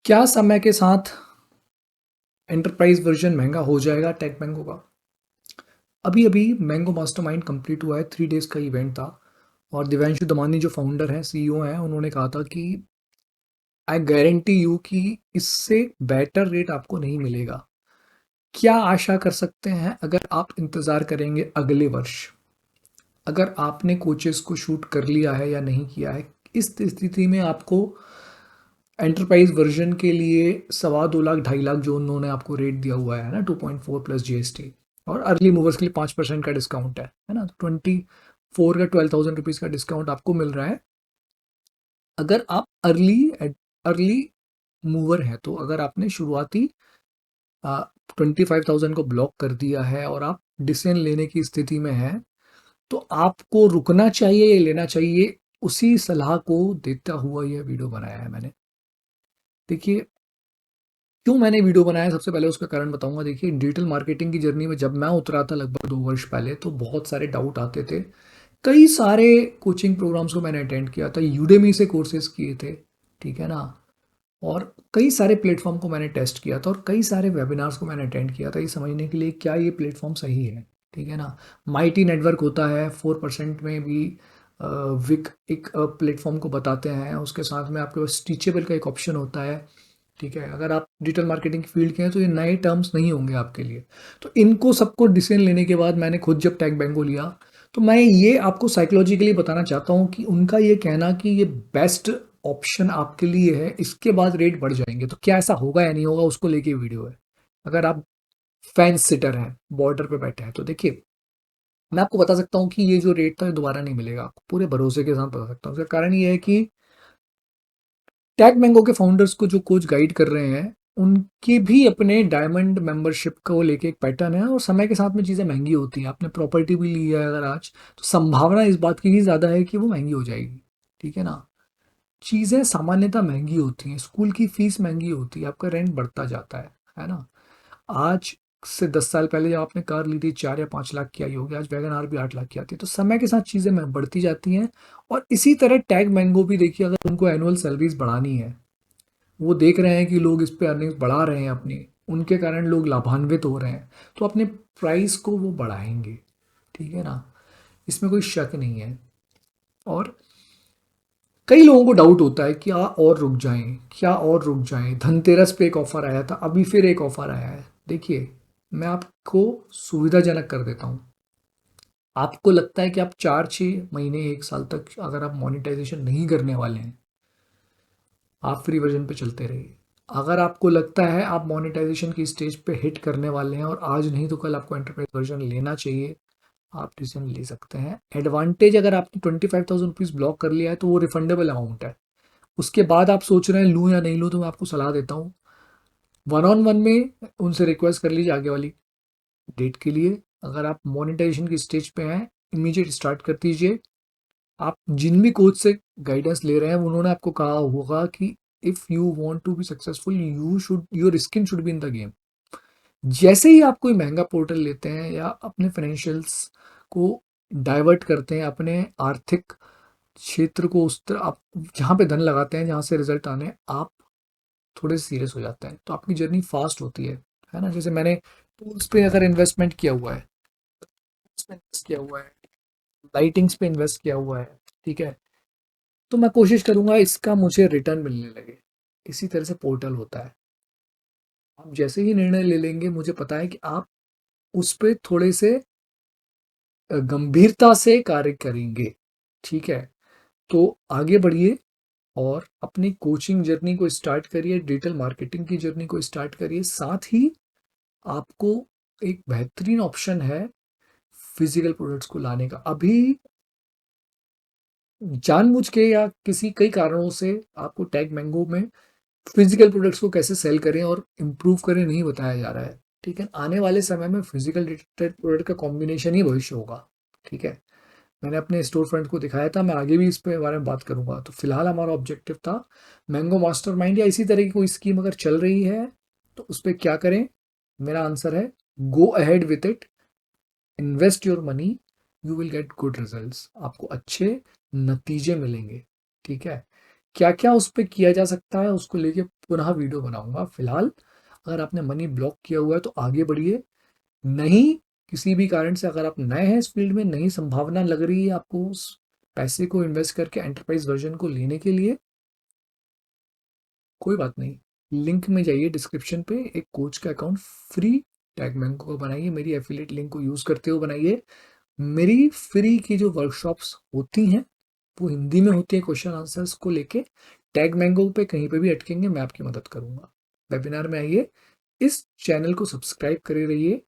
क्या समय के साथ एंटरप्राइज वर्जन महंगा हो जाएगा टेक मैंगो का? अभी अभी मैंगो मास्टरमाइंड कंप्लीट हुआ है, 3 डेज का इवेंट था। और दिव्यांशु दमानी जो फाउंडर हैं, सीईओ हैं, उन्होंने कहा था कि आई गारंटी यू कि इससे बेटर रेट आपको नहीं मिलेगा। क्या आशा कर सकते हैं अगर आप इंतज़ार करेंगे अगले वर्ष? अगर आपने कोचेस को शूट कर लिया है या नहीं किया है, इस स्थिति में आपको एंटरप्राइज वर्जन के लिए 2.25 लाख 2.5 लाख जो उन्होंने आपको रेट दिया हुआ है ना, 2.4 प्लस जीएसटी, और अर्ली मूवर्स के लिए 5% का डिस्काउंट है ना, तो 24 का 12,000 रुपीज़ का डिस्काउंट आपको मिल रहा है। अगर आप अर्ली मूवर हैं, तो अगर आपने शुरुआती 25,000 को ब्लॉक कर दिया है और आप डिसीजन लेने की स्थिति में हैं, तो आपको रुकना चाहिए या लेना चाहिए, उसी सलाह को देता हुआ यह वीडियो बनाया है मैंने। देखिए, क्यों मैंने वीडियो बनाया, सबसे पहले उसका कारण बताऊंगा। देखिए, डिजिटल मार्केटिंग की जर्नी में जब मैं उतरा था लगभग 2 वर्ष पहले, तो बहुत सारे डाउट आते थे। कई सारे कोचिंग प्रोग्राम्स को मैंने अटेंड किया था, यूडेमी से कोर्सेज किए थे, ठीक है ना। और कई सारे प्लेटफॉर्म को मैंने टेस्ट किया था और कई सारे वेबिनार्स को मैंने अटेंड किया था ये समझने के लिए क्या ये प्लेटफॉर्म सही है, ठीक है ना। माइटी नेटवर्क होता है, 4% में भी विक एक प्लेटफॉर्म को बताते हैं, उसके साथ में आपके पास टीचेबल का एक ऑप्शन होता है, ठीक है। अगर आप डिजिटल मार्केटिंग की फील्ड के हैं तो ये नए टर्म्स नहीं होंगे आपके लिए। तो इनको सबको डिसीजन लेने के बाद मैंने खुद जब टैग बैंको लिया, तो मैं ये आपको साइकोलॉजिकली बताना चाहता हूँ कि उनका ये कहना कि ये बेस्ट ऑप्शन आपके लिए है, इसके बाद रेट बढ़ जाएंगे, तो क्या ऐसा होगा या नहीं होगा उसको लेके वीडियो है। अगर आप फैंस सिटर हैं, बॉर्डर पे बैठे हैं, तो देखिए, मैं आपको बता सकता हूँ कि ये जो रेट था ये दोबारा नहीं मिलेगा आपको, पूरे भरोसे के साथ बता सकता हूँ। उसका कारण ये है कि टैग मैंगो के फाउंडर्स को जो कोच गाइड कर रहे हैं, उनके भी अपने डायमंड मेंबरशिप को लेके एक पैटर्न है, और समय के साथ में चीज़ें महंगी होती हैं। आपने प्रॉपर्टी भी ली है अगर आज, तो संभावना इस बात की ही ज़्यादा है कि वो महंगी हो जाएगी, ठीक है ना। चीज़ें सामान्यतः महंगी होती हैं, स्कूल की फीस महंगी होती है, आपका रेंट बढ़ता जाता है ना। आज से 10 साल पहले जब आपने कार ली थी 4 या 5 लाख की आई होगी, आज वैगन आर भी 8 लाख की आती है। तो समय के साथ चीज़ें बढ़ती जाती हैं। और इसी तरह टैग मैंगो भी देखिए, अगर उनको एनुअल सैलरीज बढ़ानी है, वो देख रहे हैं कि लोग इस पे अर्निंग्स बढ़ा रहे हैं अपनी, उनके कारण लोग लाभान्वित हो रहे हैं, तो अपने प्राइस को वो बढ़ाएंगे, ठीक है ना। इसमें कोई शक नहीं है। और कई लोगों को डाउट होता है कि और रुक जाएं, क्या और रुक जाएं, धनतेरस पे एक ऑफर आया था, अभी फिर एक ऑफर आया है। देखिए, मैं आपको सुविधाजनक कर देता हूँ। आपको लगता है कि आप 4-6 महीने 1 साल तक अगर आप मोनेटाइजेशन नहीं करने वाले हैं, आप फ्री वर्जन पे चलते रहिए। अगर आपको लगता है आप मोनेटाइजेशन की स्टेज पे हिट करने वाले हैं और आज नहीं तो कल आपको एंटरप्राइज वर्जन लेना चाहिए, आप डिसीजन ले सकते हैं। एडवांटेज, अगर आपने 25,000 रुपीज़ ब्लॉक कर लिया है तो वो रिफंडेबल अमाउंट है। उसके बाद आप सोच रहे हैं लूँ या नहीं लूँ, तो मैं आपको सलाह देता हूँ, वन ऑन वन में उनसे रिक्वेस्ट कर लीजिए आगे वाली डेट के लिए। अगर आप मोनेटाइजेशन की स्टेज पे हैं, इमीडिएट स्टार्ट कर दीजिए। आप जिन भी कोच से गाइडेंस ले रहे हैं, उन्होंने आपको कहा होगा कि if you want to be successful, you should, your skin should be in the game. जैसे ही आप कोई महंगा पोर्टल लेते हैं या अपने फाइनेंशियल्स को डाइवर्ट करते हैं, अपने आर्थिक क्षेत्र को उस तरह आप जहाँ पे धन लगाते हैं, जहाँ से रिजल्ट आने हैं, आप थोड़े सीरियस हो जाते हैं, तो आपकी जर्नी फास्ट होती है ना। जैसे मैंने टूल्स पे अगर इन्वेस्टमेंट किया हुआ है, उसमें इन्वेस्ट किया हुआ है, लाइटिंग्स पे इन्वेस्ट किया हुआ है, ठीक है, तो मैं कोशिश करूंगा इसका मुझे रिटर्न मिलने लगे। इसी तरह से पोर्टल होता है। आप जैसे ही निर्णय ले लेंगे, मुझे पता है कि आप उस पे थोड़े से गंभीरता से कार्य करेंगे, ठीक है। तो आगे बढ़िए और अपनी कोचिंग जर्नी को स्टार्ट करिए, डिजिटल मार्केटिंग की जर्नी को स्टार्ट करिए। साथ ही आपको एक बेहतरीन ऑप्शन है फिजिकल प्रोडक्ट्स को लाने का। अभी जानबूझ के या किसी कई कारणों से आपको टैग मैंगो में फिजिकल प्रोडक्ट्स को कैसे सेल करें और इम्प्रूव करें नहीं बताया जा रहा है, ठीक है। आने वाले समय में फिजिकल डिजिटल प्रोडक्ट का कॉम्बिनेशन ही भविष्य होगा, ठीक है। मैंने अपने स्टोर फ्रंट को दिखाया था, मैं आगे भी इस पे बारे में बात करूंगा। तो फिलहाल हमारा ऑब्जेक्टिव था मैंगो मास्टरमाइंड या इसी तरह की कोई स्कीम अगर चल रही है तो उस पर क्या करें। मेरा आंसर है go ahead with it, invest your money, you will get good results, आपको अच्छे नतीजे मिलेंगे, ठीक है। क्या क्या उस पर किया जा सकता है उसको लेके पुनः वीडियो बनाऊंगा। फिलहाल अगर आपने मनी ब्लॉक किया हुआ है तो आगे बढ़िए, नहीं किसी भी कारण से अगर आप नए हैं इस फील्ड में, नहीं संभावना लग रही है आपको उस पैसे को इन्वेस्ट करके एंटरप्राइज वर्जन को लेने के लिए, कोई बात नहीं। लिंक में जाइए डिस्क्रिप्शन पे, एक कोच का अकाउंट फ्री टैग मैंगो को बनाइए, मेरी एफिलिएट लिंक को यूज करते हुए बनाइए। मेरी फ्री की जो वर्कशॉप्स होती हैं वो हिंदी में होती है, क्वेश्चन आंसर्स को लेके। टैग मैंगो पे कहीं पे भी अटकेंगे मैं आपकी मदद करूंगा। वेबिनार में आइए, इस चैनल को सब्सक्राइब करे रहिए।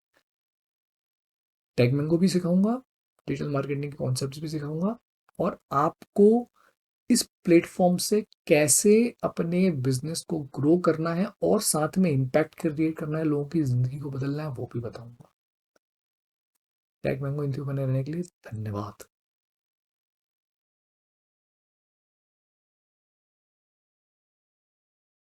टैग मैंगो भी सिखाऊंगा, डिजिटल मार्केटिंग के कॉन्सेप्ट्स भी सिखाऊंगा, और आपको इस प्लेटफॉर्म से कैसे अपने बिजनेस को ग्रो करना है और साथ में इम्पैक्ट क्रिएट करना है, लोगों की जिंदगी को बदलना है, वो भी बताऊंगा। टैग मैंगो इंटरव्यू बने रहने के लिए धन्यवाद।